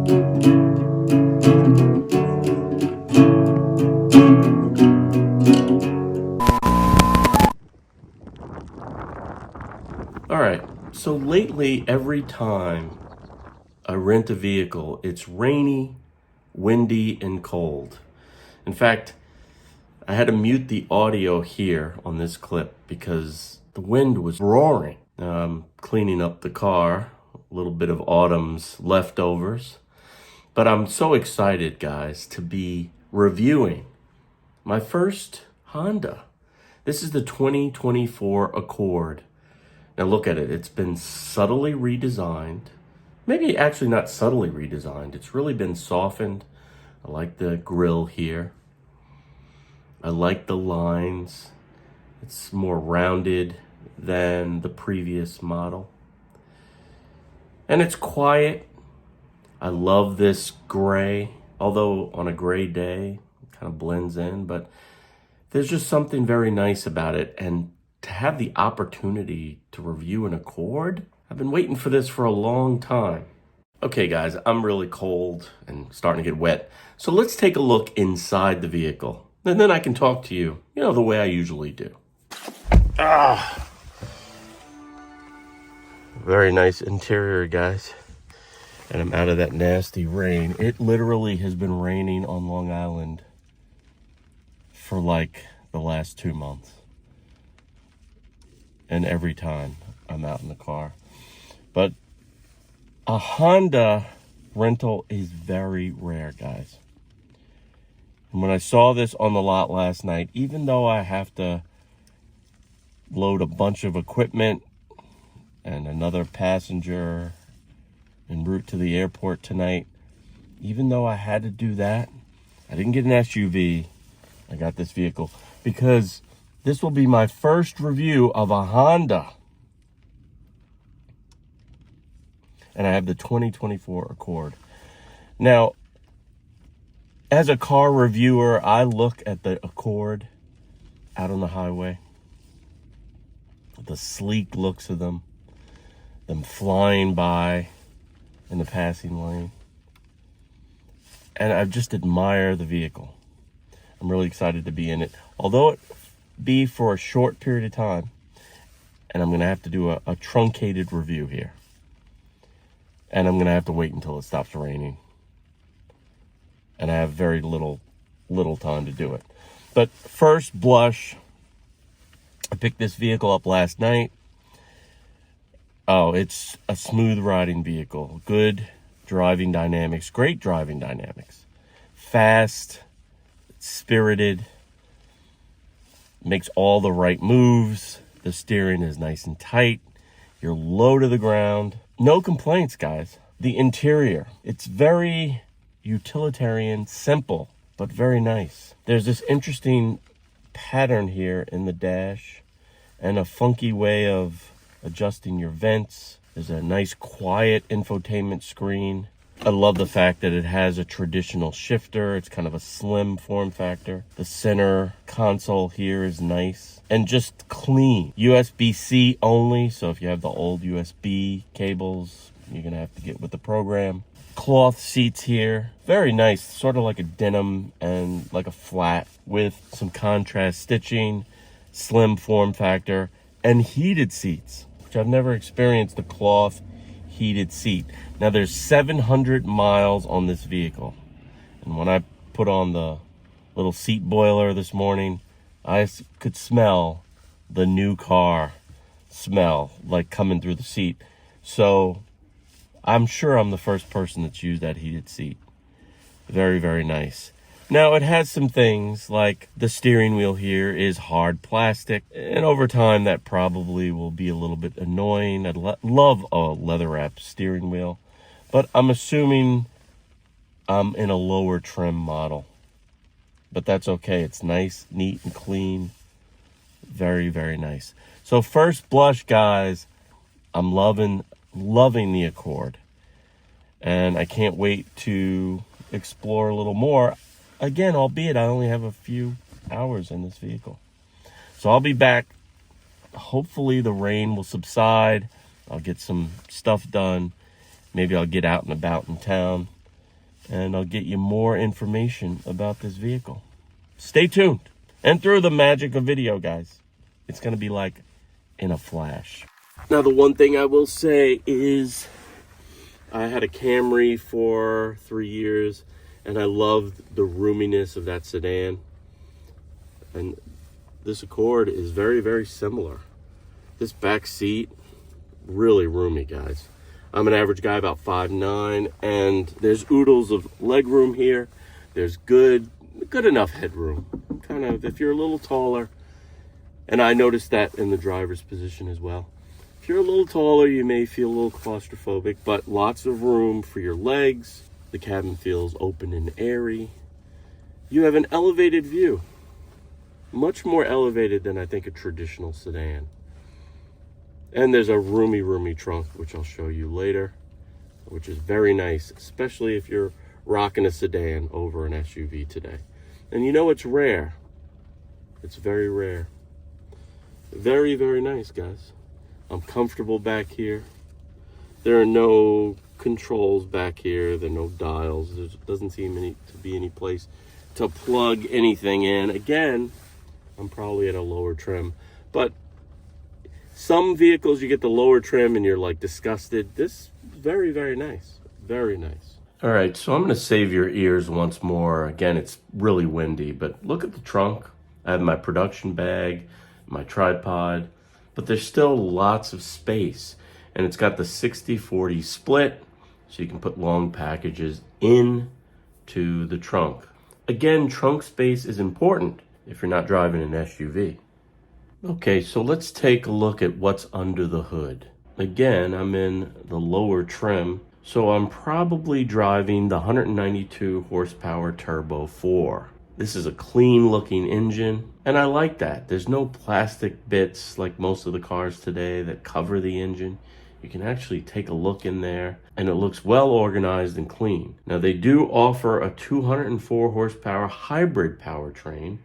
All right, so lately, every time I rent a vehicle, it's rainy, windy, and cold. In fact, I had to mute the audio here on this clip because the wind was roaring. Now I'm cleaning up the car, a little bit of autumn's leftovers. But I'm so excited, guys, to be reviewing my first Honda. This is the 2024 Accord. Now look at it, it's been subtly redesigned. Maybe actually not subtly redesigned, it's really been softened. I like the grille here. I like the lines. It's more rounded than the previous model. And it's quiet. I love this gray, although on a gray day, it kind of blends in, but there's just something very nice about it. And to have the opportunity to review an Accord, I've been waiting for this for a long time. Okay guys, I'm really cold and starting to get wet. So let's take a look inside the vehicle. And then I can talk to you, the way I usually do. Very nice interior, guys. And I'm out of that nasty rain. It literally has been raining on Long Island for like the last 2 months. And every time I'm out in the car. But a Honda rental is very rare, guys. And when I saw this on the lot last night, even though I have to load a bunch of equipment and another passenger en route to the airport tonight, even though I had to do that, I didn't get an SUV. I got this vehicle because this will be my first review of a Honda. And I have the 2024 Accord. Now, as a car reviewer, I look at the Accord out on the highway, the sleek looks of them flying by in the passing lane. And I just admire the vehicle. I'm really excited to be in it. Although it be for a short period of time, and I'm gonna have to do a truncated review here. And I'm gonna have to wait until it stops raining. And I have very little time to do it. But first blush, I picked this vehicle up last night. Oh, it's a smooth riding vehicle. Good driving dynamics, great driving dynamics. Fast, spirited, makes all the right moves. The steering is nice and tight. You're low to the ground. No complaints, guys. The interior, it's very utilitarian, simple, but very nice. There's this interesting pattern here in the dash and a funky way of adjusting your vents. There's a nice quiet infotainment screen. I love the fact that it has a traditional shifter. It's kind of a slim form factor. The center console here is nice and just clean. USB-C only, so if you have the old USB cables, you're gonna have to get with the program. Cloth seats here, very nice, sort of like a denim and like a flat with some contrast stitching, slim form factor, and heated seats, which I've never experienced a cloth heated seat. Now there's 700 miles on this vehicle. And when I put on the little seat boiler this morning, I could smell the new car smell like coming through the seat. So I'm sure I'm the first person that's used that heated seat. Very, very nice. Now, it has some things like the steering wheel here is hard plastic. And over time, that probably will be a little bit annoying. I'd love a leather-wrapped steering wheel. But I'm assuming I'm in a lower trim model. But that's okay. It's nice, neat, and clean. Very, very nice. So first blush, guys, I'm loving the Accord. And I can't wait to explore a little more. Again, albeit I only have a few hours in this vehicle. So I'll be back. Hopefully the rain will subside. I'll get some stuff done. Maybe I'll get out and about in town. and I'll get you more information about this vehicle. Stay tuned. And through the magic of video, guys, it's going to be like in a flash. Now, the one thing I will say is I had a Camry for 3 years, and I loved the roominess of that sedan. And this Accord is very, very similar. This back seat, really roomy, guys. I'm an average guy, about 5'9", and there's oodles of leg room here. There's good enough headroom. Kind of, if you're a little taller, and I noticed that in the driver's position as well. If you're a little taller, you may feel a little claustrophobic, but lots of room for your legs. The cabin feels open and airy. You have an elevated view. Much more elevated than I think a traditional sedan. And there's a roomy trunk, which I'll show you later, which is very nice, especially if you're rocking a sedan over an SUV today. And you know it's rare. It's very rare. Very, very nice, guys. I'm comfortable back here. There are no controls back here. There are no dials. There doesn't seem to be any place to plug anything in. Again, I'm probably at a lower trim, but some vehicles you get the lower trim and you're like disgusted. This is very, very nice. Very nice. All right, so I'm going to save your ears once more. Again, it's really windy, but look at the trunk. I have my production bag, my tripod, but there's still lots of space. And it's got the 60-40 split, so you can put long packages into the trunk. Again, trunk space is important if you're not driving an SUV. Okay, so let's take a look at what's under the hood. Again, I'm in the lower trim, so I'm probably driving the 192 horsepower Turbo 4. This is a clean looking engine, and I like that. There's no plastic bits like most of the cars today that cover the engine. You can actually take a look in there, and it looks well organized and clean. Now, they do offer a 204 horsepower hybrid powertrain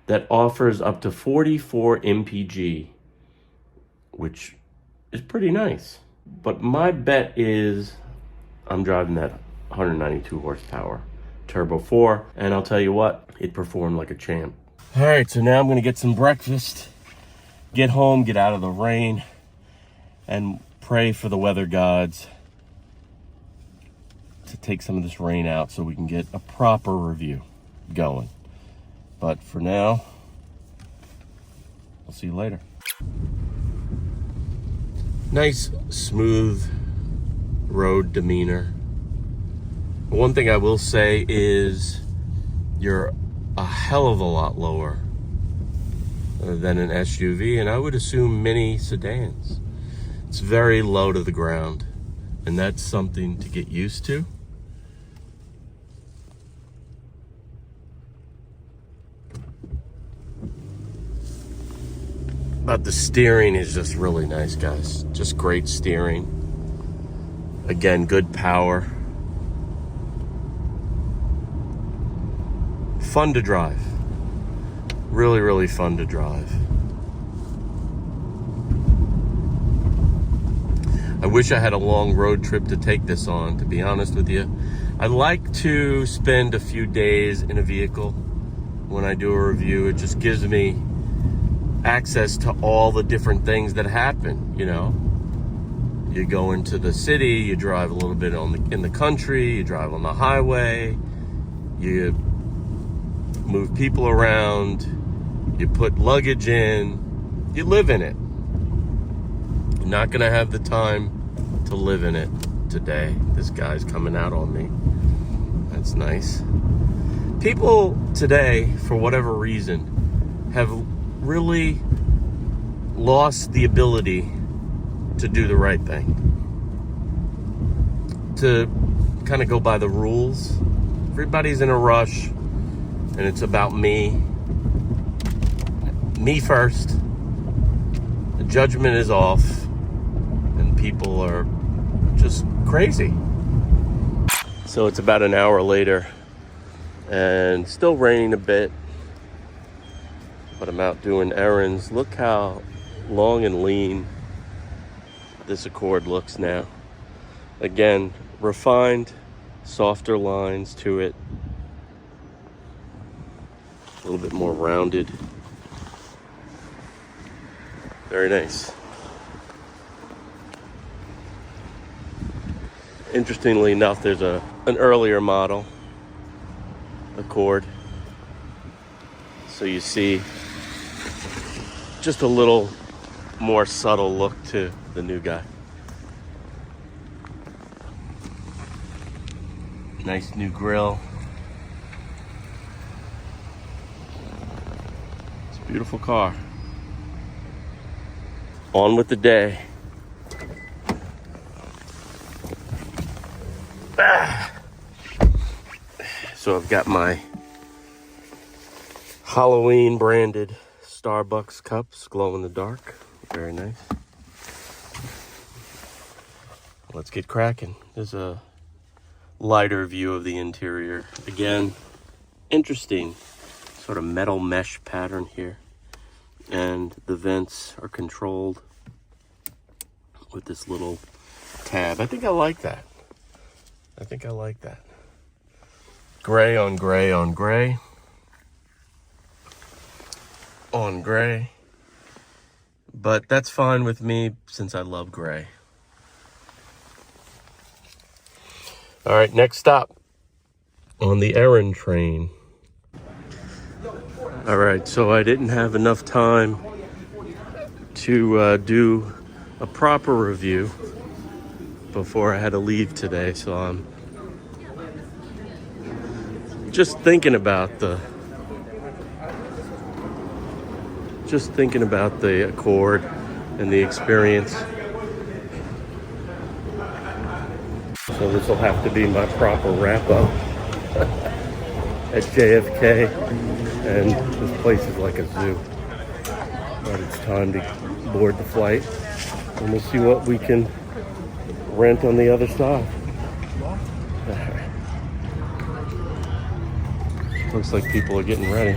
that offers up to 44 mpg, which is pretty nice. But my bet is I'm driving that 192 horsepower Turbo 4, and I'll tell you what, it performed like a champ. All right, so now I'm gonna get some breakfast, get home, get out of the rain, and pray for the weather gods to take some of this rain out so we can get a proper review going. But for now, I'll see you later. Nice, smooth road demeanor. One thing I will say is you're a hell of a lot lower than an SUV, and I would assume many sedans. It's very low to the ground, and that's something to get used to. But the steering is just really nice, guys. Just great steering. Again, good power. Fun to drive. Really, really fun to drive. I wish I had a long road trip to take this on, to be honest with you. I like to spend a few days in a vehicle when I do a review. It just gives me access to all the different things that happen, you know. You go into the city, you drive a little bit in the country, you drive on the highway, you move people around, you put luggage in, you live in it. You're not gonna have the time to live in it today. This guy's coming out on me. That's nice. People today, for whatever reason, have really lost the ability to do the right thing, to kind of go by the rules. Everybody's in a rush, and it's about me first. The judgment is off, and people are just crazy. So it's about an hour later, and still raining a bit, but I'm out doing errands. Look how long and lean this Accord looks now. Again, refined, softer lines to it. A little bit more rounded. Very nice. Interestingly enough, there's an earlier model, Accord. So you see just a little more subtle look to the new guy. Nice new grille. It's a beautiful car. On with the day. So I've got my Halloween branded Starbucks cups, glow in the dark. Very nice. Let's get cracking. There's a lighter view of the interior. Again, interesting sort of metal mesh pattern here. And the vents are controlled with this little tab. I think I like that. Gray on gray on gray. On gray. But that's fine with me since I love gray. All right, next stop on the errand train. All right, so I didn't have enough time to do a proper review before I had to leave today, so I'm just thinking about the Accord and the experience. So this will have to be my proper wrap up at JFK, and this place is like a zoo. But it's time to board the flight, and we'll see what we can rent on the other side. Looks like people are getting ready.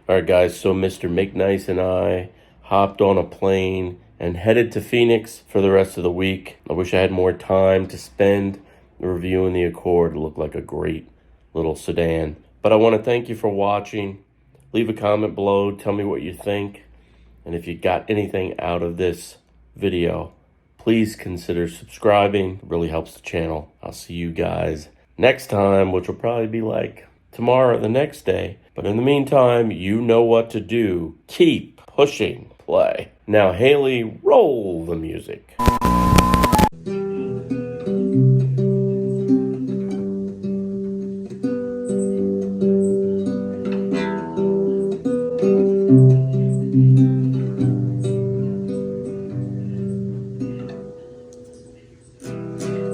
All right, guys, so Mr. McNice and I hopped on a plane and headed to Phoenix for the rest of the week. I wish I had more time to spend reviewing the Accord. It looked like a great little sedan. But I want to thank you for watching. Leave a comment below. Tell me what you think. And if you got anything out of this video, please consider subscribing. It really helps the channel. I'll see you guys next time, which will probably be like tomorrow or the next day. But in the meantime, you know what to do. Keep pushing play. Now, Haley, roll the music.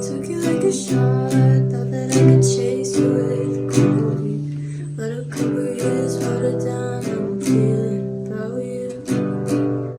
Took you like a shot.